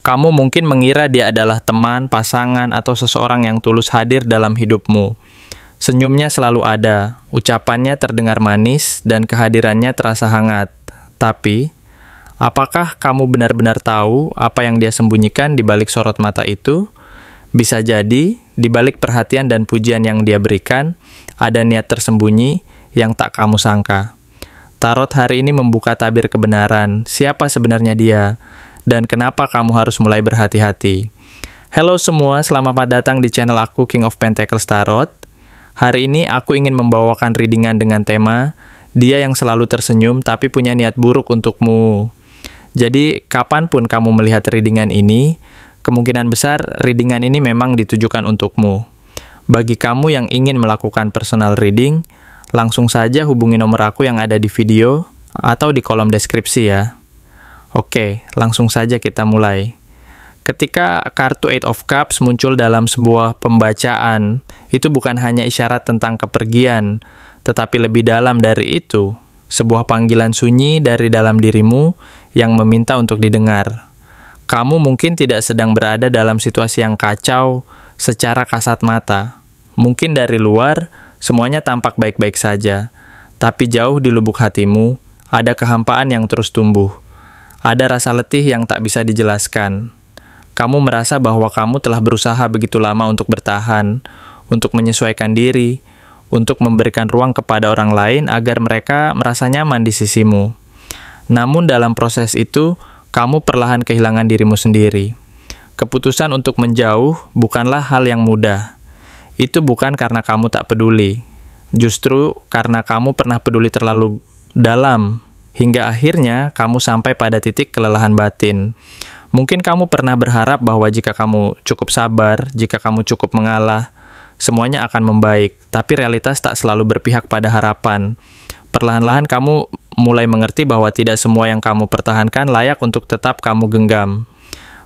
Kamu mungkin mengira dia adalah teman, pasangan, atau seseorang yang tulus hadir dalam hidupmu. Senyumnya selalu ada, ucapannya terdengar manis, dan kehadirannya terasa hangat. Tapi, apakah kamu benar-benar tahu apa yang dia sembunyikan di balik sorot mata itu? Bisa jadi, di balik perhatian dan pujian yang dia berikan, ada niat tersembunyi yang tak kamu sangka. Tarot hari ini membuka tabir kebenaran, siapa sebenarnya dia, dan kenapa kamu harus mulai berhati-hati. Halo semua, selamat datang di channel aku, King of Pentacles Tarot. Hari ini aku ingin membawakan readingan dengan tema, dia yang selalu tersenyum tapi punya niat buruk untukmu. Jadi, kapanpun kamu melihat readingan ini, kemungkinan besar readingan ini memang ditujukan untukmu. Bagi kamu yang ingin melakukan personal reading, langsung saja hubungi nomor aku yang ada di video atau di kolom deskripsi ya. Oke, langsung saja kita mulai. Ketika kartu Eight of Cups muncul dalam sebuah pembacaan, itu bukan hanya isyarat tentang kepergian, tetapi lebih dalam dari itu, sebuah panggilan sunyi dari dalam dirimu yang meminta untuk didengar. Kamu mungkin tidak sedang berada dalam situasi yang kacau secara kasat mata. Mungkin dari luar, semuanya tampak baik-baik saja, tapi jauh di lubuk hatimu, ada kehampaan yang terus tumbuh. Ada rasa letih yang tak bisa dijelaskan. Kamu merasa bahwa kamu telah berusaha begitu lama untuk bertahan, untuk menyesuaikan diri, untuk memberikan ruang kepada orang lain agar mereka merasa nyaman di sisimu. Namun dalam proses itu, kamu perlahan kehilangan dirimu sendiri. Keputusan untuk menjauh bukanlah hal yang mudah. Itu bukan karena kamu tak peduli. Justru karena kamu pernah peduli terlalu dalam, hingga akhirnya kamu sampai pada titik kelelahan batin. Mungkin kamu pernah berharap bahwa jika kamu cukup sabar, jika kamu cukup mengalah, semuanya akan membaik. Tapi realitas tak selalu berpihak pada harapan. Perlahan-lahan kamu mulai mengerti bahwa tidak semua yang kamu pertahankan layak untuk tetap kamu genggam.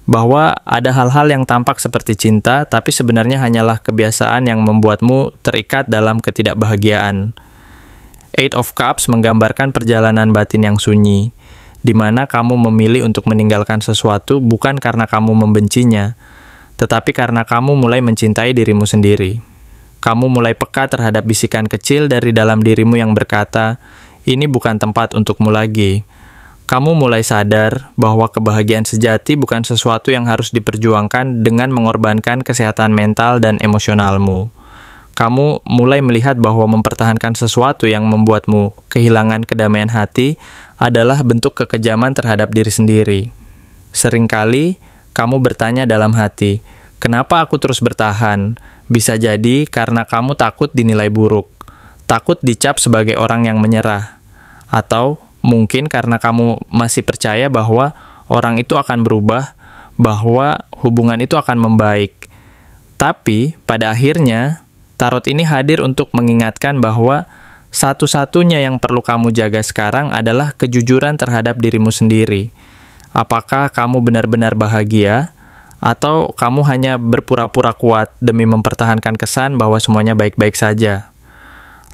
Bahwa ada hal-hal yang tampak seperti cinta, tapi sebenarnya hanyalah kebiasaan yang membuatmu terikat dalam ketidakbahagiaan. Eight of Cups menggambarkan perjalanan batin yang sunyi, di mana kamu memilih untuk meninggalkan sesuatu bukan karena kamu membencinya, tetapi karena kamu mulai mencintai dirimu sendiri. Kamu mulai peka terhadap bisikan kecil dari dalam dirimu yang berkata, ini bukan tempat untukmu lagi. Kamu mulai sadar bahwa kebahagiaan sejati bukan sesuatu yang harus diperjuangkan dengan mengorbankan kesehatan mental dan emosionalmu. Kamu mulai melihat bahwa mempertahankan sesuatu yang membuatmu kehilangan kedamaian hati adalah bentuk kekejaman terhadap diri sendiri. Seringkali, kamu bertanya dalam hati, kenapa aku terus bertahan? Bisa jadi karena kamu takut dinilai buruk, takut dicap sebagai orang yang menyerah, atau mungkin karena kamu masih percaya bahwa orang itu akan berubah, bahwa hubungan itu akan membaik. Tapi, pada akhirnya, tarot ini hadir untuk mengingatkan bahwa satu-satunya yang perlu kamu jaga sekarang adalah kejujuran terhadap dirimu sendiri. Apakah kamu benar-benar bahagia, atau kamu hanya berpura-pura kuat demi mempertahankan kesan bahwa semuanya baik-baik saja?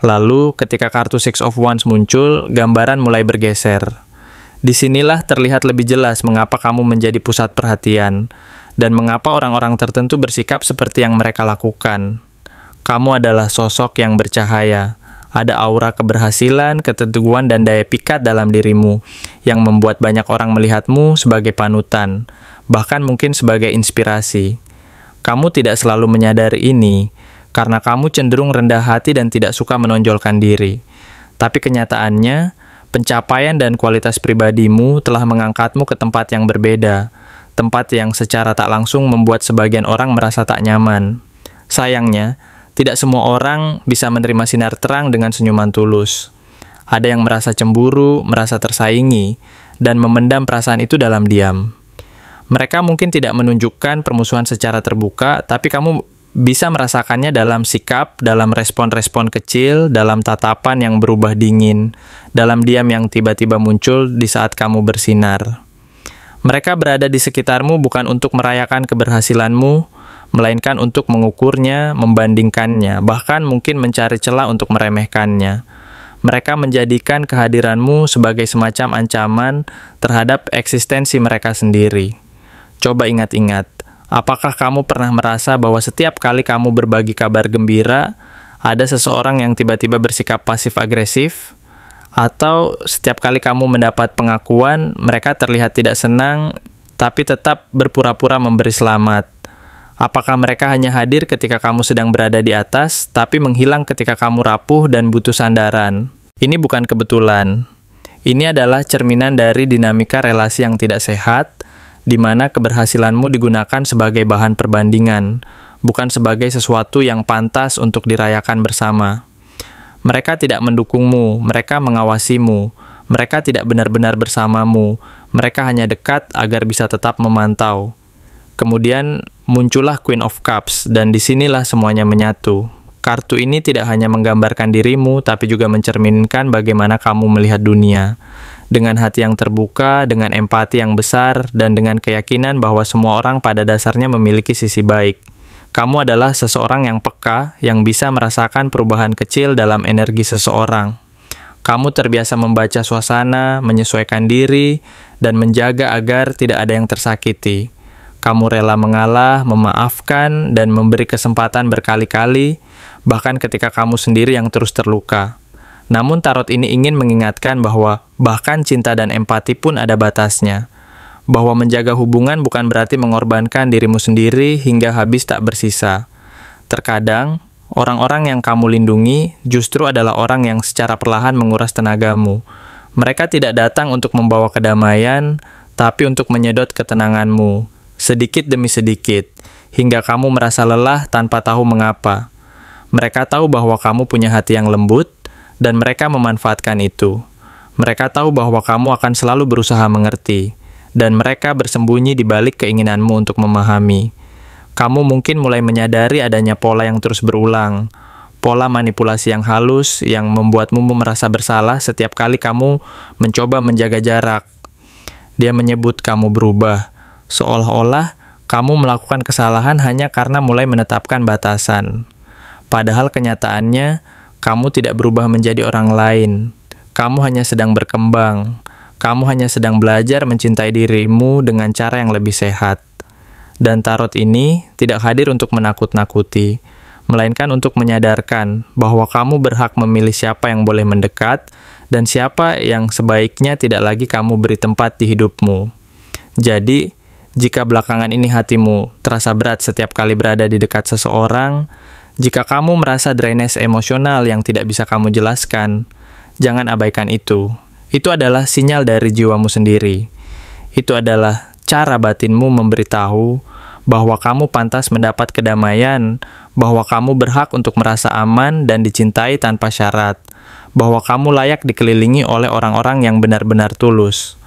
Lalu, ketika kartu Six of Wands muncul, gambaran mulai bergeser. Disinilah terlihat lebih jelas mengapa kamu menjadi pusat perhatian, dan mengapa orang-orang tertentu bersikap seperti yang mereka lakukan. Kamu adalah sosok yang bercahaya. Ada aura keberhasilan, keteguhan, dan daya pikat dalam dirimu yang membuat banyak orang melihatmu sebagai panutan, bahkan mungkin sebagai inspirasi. Kamu tidak selalu menyadari ini, karena kamu cenderung rendah hati dan tidak suka menonjolkan diri. Tapi kenyataannya, pencapaian dan kualitas pribadimu telah mengangkatmu ke tempat yang berbeda, tempat yang secara tak langsung membuat sebagian orang merasa tak nyaman. Sayangnya, tidak semua orang bisa menerima sinar terang dengan senyuman tulus. Ada yang merasa cemburu, merasa tersaingi, dan memendam perasaan itu dalam diam. Mereka mungkin tidak menunjukkan permusuhan secara terbuka, tapi kamu bisa merasakannya dalam sikap, dalam respon-respon kecil, dalam tatapan yang berubah dingin, dalam diam yang tiba-tiba muncul di saat kamu bersinar. Mereka berada di sekitarmu bukan untuk merayakan keberhasilanmu, melainkan untuk mengukurnya, membandingkannya, bahkan mungkin mencari celah untuk meremehkannya. Mereka menjadikan kehadiranmu sebagai semacam ancaman terhadap eksistensi mereka sendiri. Coba ingat-ingat, apakah kamu pernah merasa bahwa setiap kali kamu berbagi kabar gembira, ada seseorang yang tiba-tiba bersikap pasif-agresif? Atau setiap kali kamu mendapat pengakuan, mereka terlihat tidak senang, tapi tetap berpura-pura memberi selamat? Apakah mereka hanya hadir ketika kamu sedang berada di atas, tapi menghilang ketika kamu rapuh dan butuh sandaran? Ini bukan kebetulan. Ini adalah cerminan dari dinamika relasi yang tidak sehat, di mana keberhasilanmu digunakan sebagai bahan perbandingan, bukan sebagai sesuatu yang pantas untuk dirayakan bersama. Mereka tidak mendukungmu, mereka mengawasimu, mereka tidak benar-benar bersamamu, mereka hanya dekat agar bisa tetap memantau. Kemudian muncullah Queen of Cups, dan disinilah semuanya menyatu. Kartu ini tidak hanya menggambarkan dirimu, tapi juga mencerminkan bagaimana kamu melihat dunia. Dengan hati yang terbuka, dengan empati yang besar, dan dengan keyakinan bahwa semua orang pada dasarnya memiliki sisi baik. Kamu adalah seseorang yang peka, yang bisa merasakan perubahan kecil dalam energi seseorang. Kamu terbiasa membaca suasana, menyesuaikan diri, dan menjaga agar tidak ada yang tersakiti. Kamu rela mengalah, memaafkan, dan memberi kesempatan berkali-kali, bahkan ketika kamu sendiri yang terus terluka. Namun tarot ini ingin mengingatkan bahwa bahkan cinta dan empati pun ada batasnya. Bahwa menjaga hubungan bukan berarti mengorbankan dirimu sendiri hingga habis tak bersisa. Terkadang, orang-orang yang kamu lindungi justru adalah orang yang secara perlahan menguras tenagamu. Mereka tidak datang untuk membawa kedamaian, tapi untuk menyedot ketenanganmu, sedikit demi sedikit, hingga kamu merasa lelah tanpa tahu mengapa. Mereka tahu bahwa kamu punya hati yang lembut, dan mereka memanfaatkan itu. Mereka tahu bahwa kamu akan selalu berusaha mengerti, dan mereka bersembunyi di balik keinginanmu untuk memahami. Kamu mungkin mulai menyadari adanya pola yang terus berulang, pola manipulasi yang halus yang membuatmu merasa bersalah setiap kali kamu mencoba menjaga jarak. Dia menyebut kamu berubah, seolah-olah kamu melakukan kesalahan hanya karena mulai menetapkan batasan. Padahal kenyataannya, kamu tidak berubah menjadi orang lain. Kamu hanya sedang berkembang. Kamu hanya sedang belajar mencintai dirimu dengan cara yang lebih sehat. Dan tarot ini tidak hadir untuk menakut-nakuti, melainkan untuk menyadarkan bahwa kamu berhak memilih siapa yang boleh mendekat dan siapa yang sebaiknya tidak lagi kamu beri tempat di hidupmu. Jadi, jika belakangan ini hatimu terasa berat setiap kali berada di dekat seseorang, jika kamu merasa drainase emosional yang tidak bisa kamu jelaskan, jangan abaikan itu. Itu adalah sinyal dari jiwamu sendiri. Itu adalah cara batinmu memberitahu bahwa kamu pantas mendapat kedamaian, bahwa kamu berhak untuk merasa aman dan dicintai tanpa syarat, bahwa kamu layak dikelilingi oleh orang-orang yang benar-benar tulus.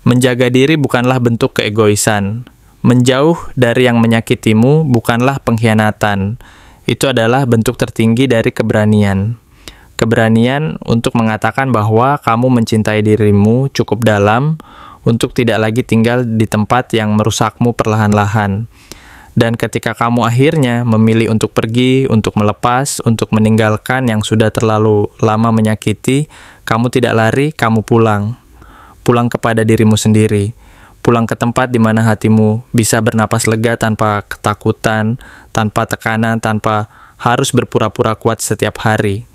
Menjaga diri bukanlah bentuk keegoisan. Menjauh dari yang menyakitimu bukanlah pengkhianatan. Itu adalah bentuk tertinggi dari keberanian. Keberanian untuk mengatakan bahwa kamu mencintai dirimu cukup dalam untuk tidak lagi tinggal di tempat yang merusakmu perlahan-lahan. Dan ketika kamu akhirnya memilih untuk pergi, untuk melepas, untuk meninggalkan yang sudah terlalu lama menyakiti, kamu tidak lari, kamu pulang. Pulang kepada dirimu sendiri. Pulang ke tempat di mana hatimu bisa bernapas lega tanpa ketakutan, tanpa tekanan, tanpa harus berpura-pura kuat setiap hari.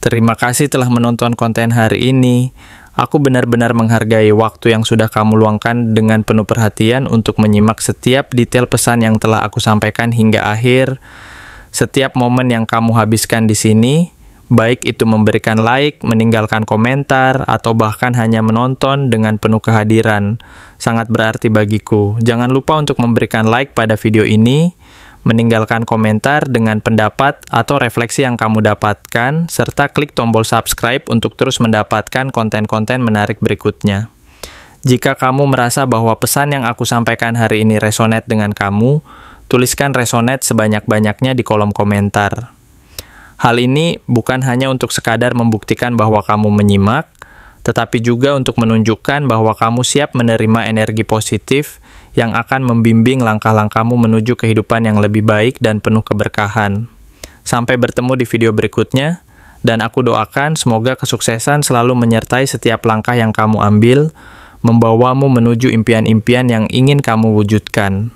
Terima kasih telah menonton konten hari ini. Aku benar-benar menghargai waktu yang sudah kamu luangkan dengan penuh perhatian untuk menyimak setiap detail pesan yang telah aku sampaikan hingga akhir. Setiap momen yang kamu habiskan di sini, baik itu memberikan like, meninggalkan komentar, atau bahkan hanya menonton dengan penuh kehadiran, sangat berarti bagiku. Jangan lupa untuk memberikan like pada video ini, meninggalkan komentar dengan pendapat atau refleksi yang kamu dapatkan, serta klik tombol subscribe untuk terus mendapatkan konten-konten menarik berikutnya. Jika kamu merasa bahwa pesan yang aku sampaikan hari ini resonate dengan kamu, tuliskan resonate sebanyak-banyaknya di kolom komentar. Hal ini bukan hanya untuk sekadar membuktikan bahwa kamu menyimak, tetapi juga untuk menunjukkan bahwa kamu siap menerima energi positif yang akan membimbing langkah-langkahmu menuju kehidupan yang lebih baik dan penuh keberkahan. Sampai bertemu di video berikutnya, dan aku doakan semoga kesuksesan selalu menyertai setiap langkah yang kamu ambil, membawamu menuju impian-impian yang ingin kamu wujudkan.